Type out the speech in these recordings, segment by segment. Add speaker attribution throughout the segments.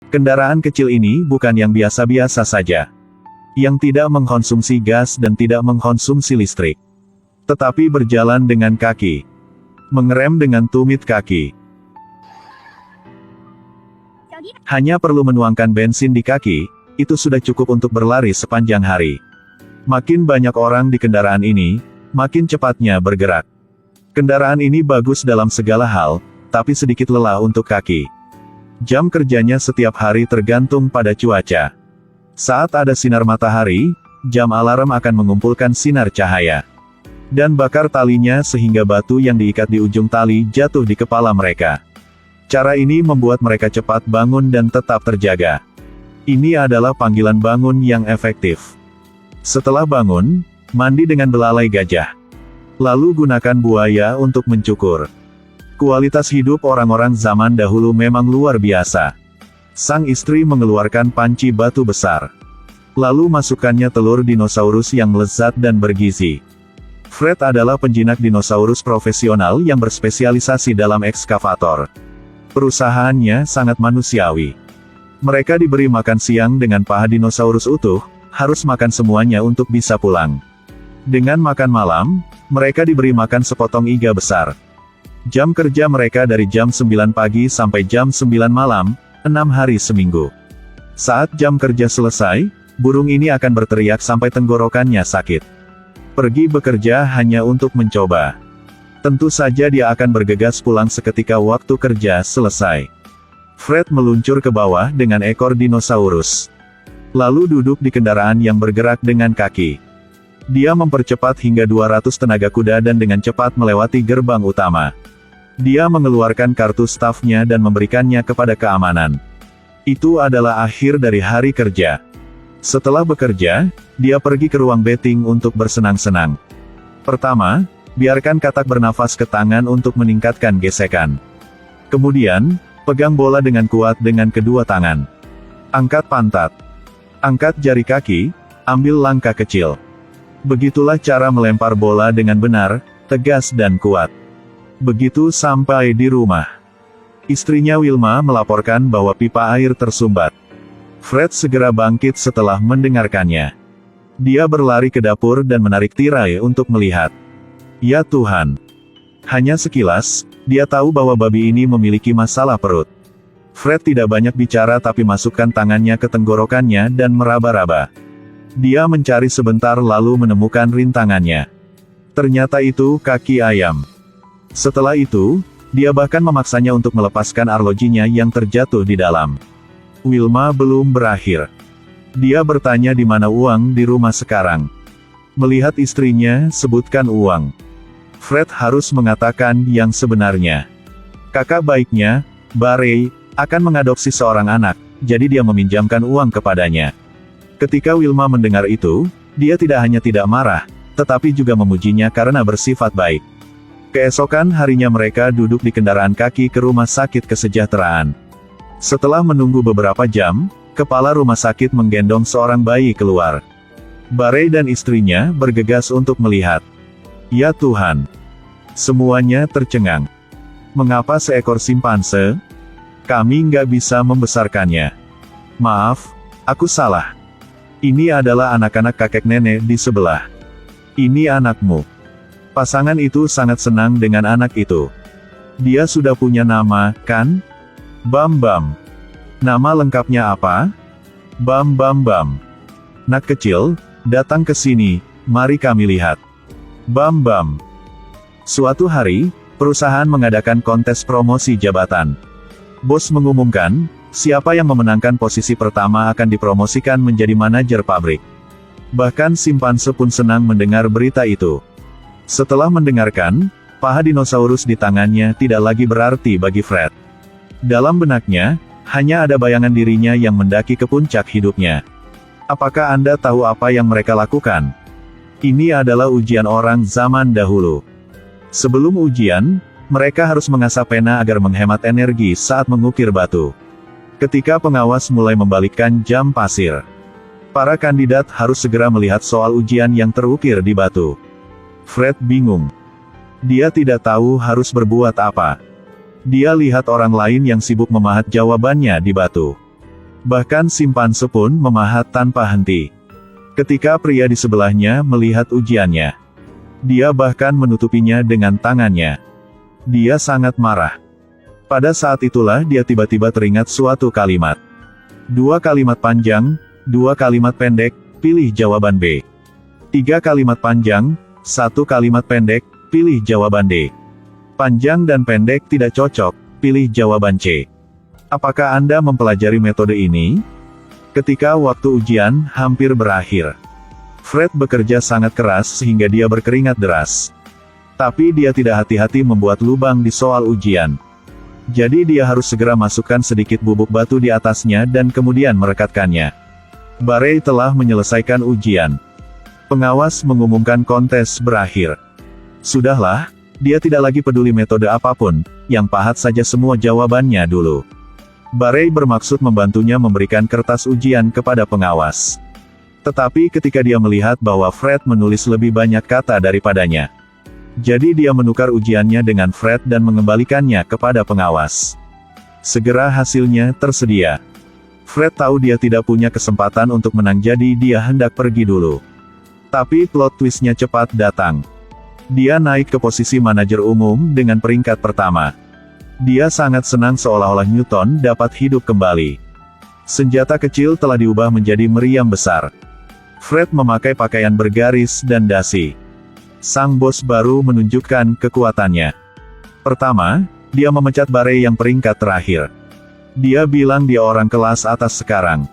Speaker 1: Kendaraan kecil ini bukan yang biasa-biasa saja. Yang tidak mengkonsumsi gas dan tidak mengkonsumsi listrik. Tetapi berjalan dengan kaki. Mengerem dengan tumit kaki. Hanya perlu menuangkan bensin di kaki, itu sudah cukup untuk berlari sepanjang hari. Makin banyak orang di kendaraan ini, makin cepatnya bergerak. Kendaraan ini bagus dalam segala hal, tapi sedikit lelah untuk kaki. Jam kerjanya setiap hari tergantung pada cuaca. Saat ada sinar matahari, jam alarm akan mengumpulkan sinar cahaya. Dan bakar talinya sehingga batu yang diikat di ujung tali jatuh di kepala mereka. Cara ini membuat mereka cepat bangun dan tetap terjaga. Ini adalah panggilan bangun yang efektif. Setelah bangun, mandi dengan belalai gajah. Lalu gunakan buaya untuk mencukur. Kualitas hidup orang-orang zaman dahulu memang luar biasa. Sang istri mengeluarkan panci batu besar. Lalu masukkannya telur dinosaurus yang lezat dan bergizi. Fred adalah penjinak dinosaurus profesional yang berspesialisasi dalam ekskavator. Perusahaannya sangat manusiawi. Mereka diberi makan siang dengan paha dinosaurus utuh, harus makan semuanya untuk bisa pulang. Dengan makan malam, mereka diberi makan sepotong iga besar. Jam kerja mereka dari jam 9 pagi sampai jam 9 malam, 6 hari seminggu. Saat jam kerja selesai, burung ini akan berteriak sampai tenggorokannya sakit. Pergi bekerja hanya untuk mencoba. Tentu saja dia akan bergegas pulang seketika waktu kerja selesai. Fred meluncur ke bawah dengan ekor dinosaurus. Lalu duduk di kendaraan yang bergerak dengan kaki. Dia mempercepat hingga 200 tenaga kuda dan dengan cepat melewati gerbang utama. Dia mengeluarkan kartu stafnya dan memberikannya kepada keamanan. Itu adalah akhir dari hari kerja. Setelah bekerja, dia pergi ke ruang betting untuk bersenang-senang. Pertama, biarkan katak bernafas ke tangan untuk meningkatkan gesekan. Kemudian, pegang bola dengan kuat dengan kedua tangan. Angkat pantat. Angkat jari kaki, ambil langkah kecil. Begitulah cara melempar bola dengan benar, tegas dan kuat. Begitu sampai di rumah. Istrinya Wilma melaporkan bahwa pipa air tersumbat. Fred segera bangkit setelah mendengarkannya. Dia berlari ke dapur dan menarik tirai untuk melihat. Ya Tuhan! Hanya sekilas, dia tahu bahwa babi ini memiliki masalah perut. Fred tidak banyak bicara tapi masukkan tangannya ke tenggorokannya dan meraba-raba. Dia mencari sebentar lalu menemukan rintangannya. Ternyata itu kaki ayam. Setelah itu, dia bahkan memaksanya untuk melepaskan arlojinya yang terjatuh di dalam. Wilma belum berakhir. Dia bertanya di mana uang di rumah sekarang. Melihat istrinya sebutkan uang. Fred harus mengatakan yang sebenarnya. Kakak baiknya, Barry, akan mengadopsi seorang anak, jadi dia meminjamkan uang kepadanya. Ketika Wilma mendengar itu, dia tidak hanya tidak marah, tetapi juga memujinya karena bersifat baik. Keesokan harinya mereka duduk di kendaraan kaki ke rumah sakit kesejahteraan. Setelah menunggu beberapa jam, kepala rumah sakit menggendong seorang bayi keluar. Barry dan istrinya bergegas untuk melihat. Ya Tuhan! Semuanya tercengang. Mengapa seekor simpanse? Kami nggak bisa membesarkannya. Maaf, aku salah. Ini adalah anak-anak kakek nenek di sebelah. Ini anakmu. Pasangan itu sangat senang dengan anak itu. Dia sudah punya nama, kan? Bam Bam. Nama lengkapnya apa? Bam Bam Bam. Nak kecil, datang ke sini, mari kami lihat. Bam Bam. Suatu hari, perusahaan mengadakan kontes promosi jabatan. Bos mengumumkan, siapa yang memenangkan posisi pertama akan dipromosikan menjadi manajer pabrik. Bahkan simpanse pun senang mendengar berita itu. Setelah mendengarkan, paha dinosaurus di tangannya tidak lagi berarti bagi Fred. Dalam benaknya, hanya ada bayangan dirinya yang mendaki ke puncak hidupnya. Apakah Anda tahu apa yang mereka lakukan? Ini adalah ujian orang zaman dahulu. Sebelum ujian, mereka harus mengasah pena agar menghemat energi saat mengukir batu. Ketika pengawas mulai membalikkan jam pasir, para kandidat harus segera melihat soal ujian yang terukir di batu. Fred bingung. Dia tidak tahu harus berbuat apa. Dia lihat orang lain yang sibuk memahat jawabannya di batu. Bahkan simpanse pun memahat tanpa henti. Ketika pria di sebelahnya melihat ujiannya, dia bahkan menutupinya dengan tangannya. Dia sangat marah. Pada saat itulah dia tiba-tiba teringat suatu kalimat. 2 kalimat panjang, 2 kalimat pendek, pilih jawaban B. 3 kalimat panjang, 1 kalimat pendek, pilih jawaban D. Panjang dan pendek tidak cocok, pilih jawaban C. Apakah Anda mempelajari metode ini? Ketika waktu ujian hampir berakhir, Fred bekerja sangat keras sehingga dia berkeringat deras. Tapi dia tidak hati-hati membuat lubang di soal ujian. Jadi dia harus segera masukkan sedikit bubuk batu di atasnya dan kemudian merekatkannya. Barry telah menyelesaikan ujian. Pengawas mengumumkan kontes berakhir. Sudahlah, dia tidak lagi peduli metode apapun, yang pahat saja semua jawabannya dulu. Barry bermaksud membantunya memberikan kertas ujian kepada pengawas. Tetapi ketika dia melihat bahwa Fred menulis lebih banyak kata daripadanya, jadi dia menukar ujiannya dengan Fred dan mengembalikannya kepada pengawas. Segera hasilnya tersedia. Fred tahu dia tidak punya kesempatan untuk menang, jadi dia hendak pergi dulu. Tapi plot twistnya cepat datang. Dia naik ke posisi manajer umum dengan peringkat pertama. Dia sangat senang seolah-olah Newton dapat hidup kembali. Senjata kecil telah diubah menjadi meriam besar. Fred memakai pakaian bergaris dan dasi. Sang bos baru menunjukkan kekuatannya. Pertama, dia memecat Barry yang peringkat terakhir. Dia bilang dia orang kelas atas sekarang.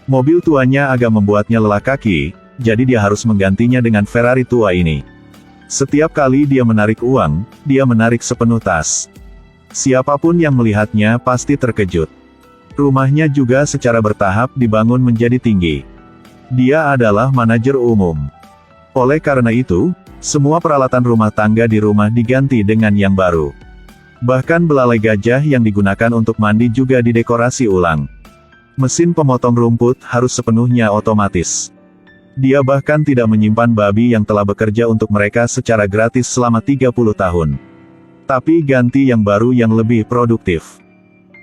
Speaker 1: Mobil tuanya agak membuatnya lelah kaki, jadi dia harus menggantinya dengan Ferrari tua ini. Setiap kali dia menarik uang, dia menarik sepenuh tas. Siapapun yang melihatnya pasti terkejut. Rumahnya juga secara bertahap dibangun menjadi tinggi. Dia adalah manajer umum. Oleh karena itu, semua peralatan rumah tangga di rumah diganti dengan yang baru. Bahkan belalai gajah yang digunakan untuk mandi juga didekorasi ulang. Mesin pemotong rumput harus sepenuhnya otomatis. Dia bahkan tidak menyimpan babi yang telah bekerja untuk mereka secara gratis selama 30 tahun. Tapi ganti yang baru yang lebih produktif.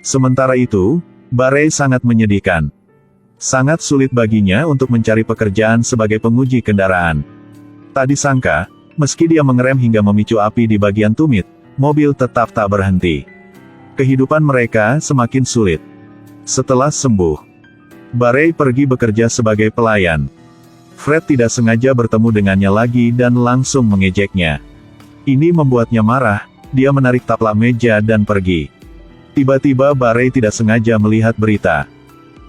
Speaker 1: Sementara itu, Barry sangat menyedihkan. Sangat sulit baginya untuk mencari pekerjaan sebagai penguji kendaraan. Tak disangka, meski dia mengerem hingga memicu api di bagian tumit, mobil tetap tak berhenti. Kehidupan mereka semakin sulit. Setelah sembuh, Barry pergi bekerja sebagai pelayan. Fred tidak sengaja bertemu dengannya lagi dan langsung mengejeknya. Ini membuatnya marah. Dia menarik taplak meja dan pergi. Tiba-tiba Barry tidak sengaja melihat berita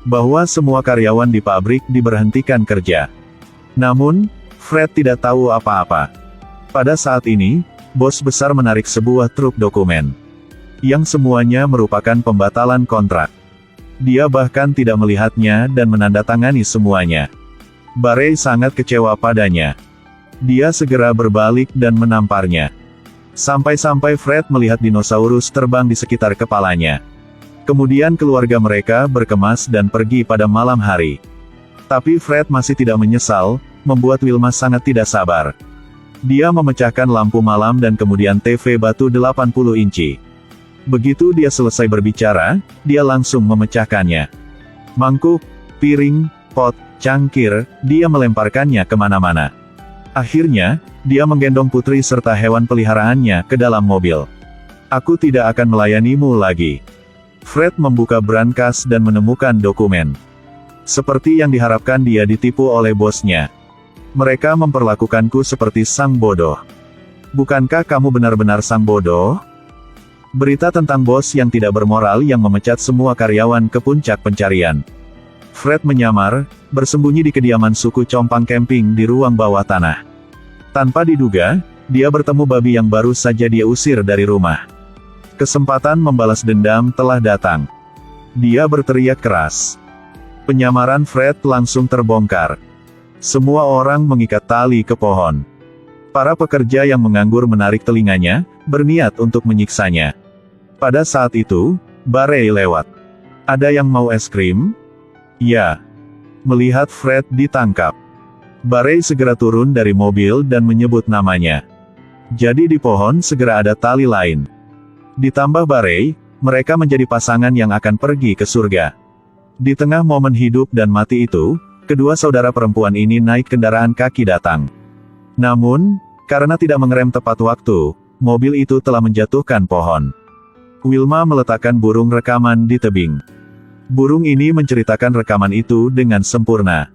Speaker 1: bahwa semua karyawan di pabrik diberhentikan kerja. Namun, Fred tidak tahu apa-apa. Pada saat ini, bos besar menarik sebuah truk dokumen, yang semuanya merupakan pembatalan kontrak. Dia bahkan tidak melihatnya dan menandatangani semuanya. Barry sangat kecewa padanya. Dia segera berbalik dan menamparnya. Sampai-sampai Fred melihat dinosaurus terbang di sekitar kepalanya. Kemudian keluarga mereka berkemas dan pergi pada malam hari. Tapi Fred masih tidak menyesal, membuat Wilma sangat tidak sabar. Dia memecahkan lampu malam dan kemudian TV batu 80 inci. Begitu dia selesai berbicara, dia langsung memecahkannya. Mangkuk, piring, pot, cangkir, dia melemparkannya kemana-mana. Akhirnya, dia menggendong putri serta hewan peliharaannya ke dalam mobil. Aku tidak akan melayanimu lagi. Fred membuka brankas dan menemukan dokumen. Seperti yang diharapkan, dia ditipu oleh bosnya. Mereka memperlakukanku seperti sang bodoh. Bukankah kamu benar-benar sang bodoh? Berita tentang bos yang tidak bermoral yang memecat semua karyawan ke puncak pencarian. Fred menyamar, bersembunyi di kediaman suku Compang Camping di ruang bawah tanah. Tanpa diduga, dia bertemu babi yang baru saja dia usir dari rumah. Kesempatan membalas dendam telah datang. Dia berteriak keras. Penyamaran Fred langsung terbongkar. Semua orang mengikat tali ke pohon. Para pekerja yang menganggur menarik telinganya, berniat untuk menyiksanya. Pada saat itu, Barry lewat. Ada yang mau es krim? Ya. Melihat Fred ditangkap, Barry segera turun dari mobil dan menyebut namanya. Jadi di pohon segera ada tali lain. Ditambah Barry, mereka menjadi pasangan yang akan pergi ke surga. Di tengah momen hidup dan mati itu, kedua saudara perempuan ini naik kendaraan kaki datang. Namun, karena tidak mengerem tepat waktu, mobil itu telah menjatuhkan pohon. Wilma meletakkan burung rekaman di tebing. Burung ini menceritakan rekaman itu dengan sempurna.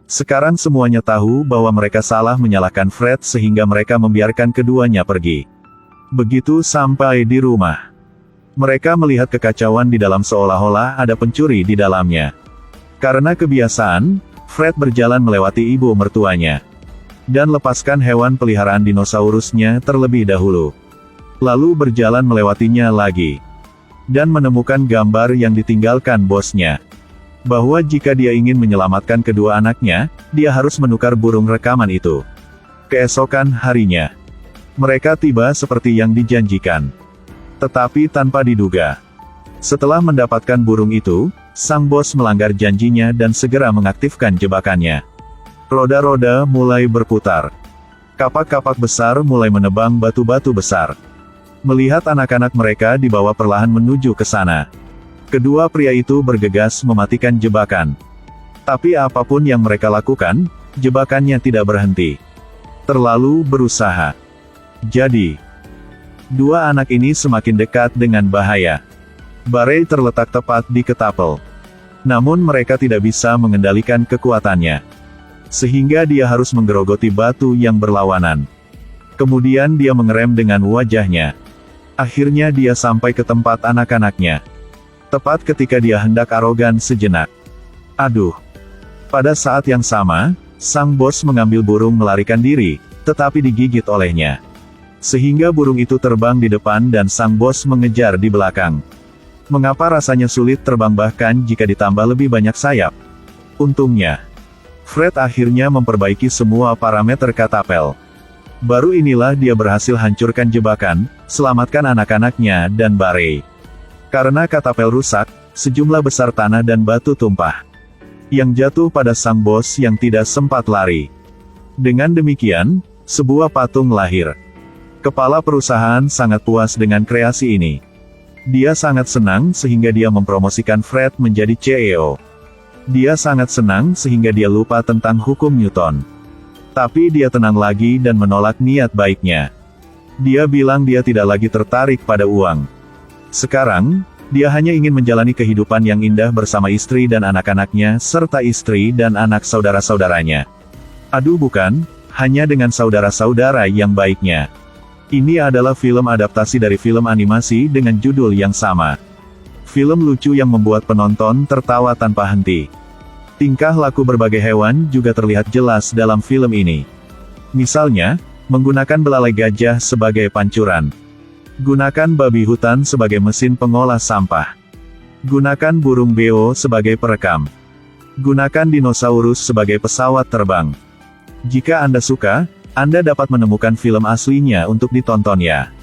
Speaker 1: Sekarang semuanya tahu bahwa mereka salah menyalahkan Fred sehingga mereka membiarkan keduanya pergi. Begitu sampai di rumah, mereka melihat kekacauan di dalam seolah-olah ada pencuri di dalamnya. Karena kebiasaan, Fred berjalan melewati ibu mertuanya dan lepaskan hewan peliharaan dinosaurusnya terlebih dahulu. Lalu berjalan melewatinya lagi dan menemukan gambar yang ditinggalkan bosnya. Bahwa jika dia ingin menyelamatkan kedua anaknya, dia harus menukar burung rekaman itu. Keesokan harinya, mereka tiba seperti yang dijanjikan. Tetapi tanpa diduga, setelah mendapatkan burung itu, sang bos melanggar janjinya dan segera mengaktifkan jebakannya. Roda-roda mulai berputar. Kapak-kapak besar mulai menebang batu-batu besar. Melihat anak-anak mereka dibawa perlahan menuju ke sana, kedua pria itu bergegas mematikan jebakan. Tapi apapun yang mereka lakukan, jebakannya tidak berhenti. Terlalu berusaha. Jadi, dua anak ini semakin dekat dengan bahaya. Barey terletak tepat di ketapel. Namun mereka tidak bisa mengendalikan kekuatannya. Sehingga dia harus menggerogoti batu yang berlawanan. Kemudian dia mengerem dengan wajahnya. Akhirnya dia sampai ke tempat anak-anaknya. Tepat ketika dia hendak arogan sejenak. Aduh. Pada saat yang sama, sang bos mengambil burung melarikan diri, tetapi digigit olehnya. Sehingga burung itu terbang di depan dan sang bos mengejar di belakang. Mengapa rasanya sulit terbang bahkan jika ditambah lebih banyak sayap? Untungnya, Fred akhirnya memperbaiki semua parameter katapel. Baru inilah dia berhasil hancurkan jebakan, selamatkan anak-anaknya dan Barey. Karena katapel rusak, sejumlah besar tanah dan batu tumpah, yang jatuh pada sang bos yang tidak sempat lari. Dengan demikian, sebuah patung lahir. Kepala perusahaan sangat puas dengan kreasi ini. Dia sangat senang sehingga dia mempromosikan Fred menjadi CEO. Dia sangat senang sehingga dia lupa tentang hukum Newton. Tapi dia tenang lagi dan menolak niat baiknya. Dia bilang dia tidak lagi tertarik pada uang. Sekarang, dia hanya ingin menjalani kehidupan yang indah bersama istri dan anak-anaknya serta istri dan anak saudara-saudaranya. Aduh bukan, hanya dengan saudara-saudara yang baiknya. Ini adalah film adaptasi dari film animasi dengan judul yang sama. Film lucu yang membuat penonton tertawa tanpa henti. Tingkah laku berbagai hewan juga terlihat jelas dalam film ini. Misalnya, menggunakan belalai gajah sebagai pancuran. Gunakan babi hutan sebagai mesin pengolah sampah. Gunakan burung beo sebagai perekam. Gunakan dinosaurus sebagai pesawat terbang. Jika Anda suka, Anda dapat menemukan film aslinya untuk ditonton ya.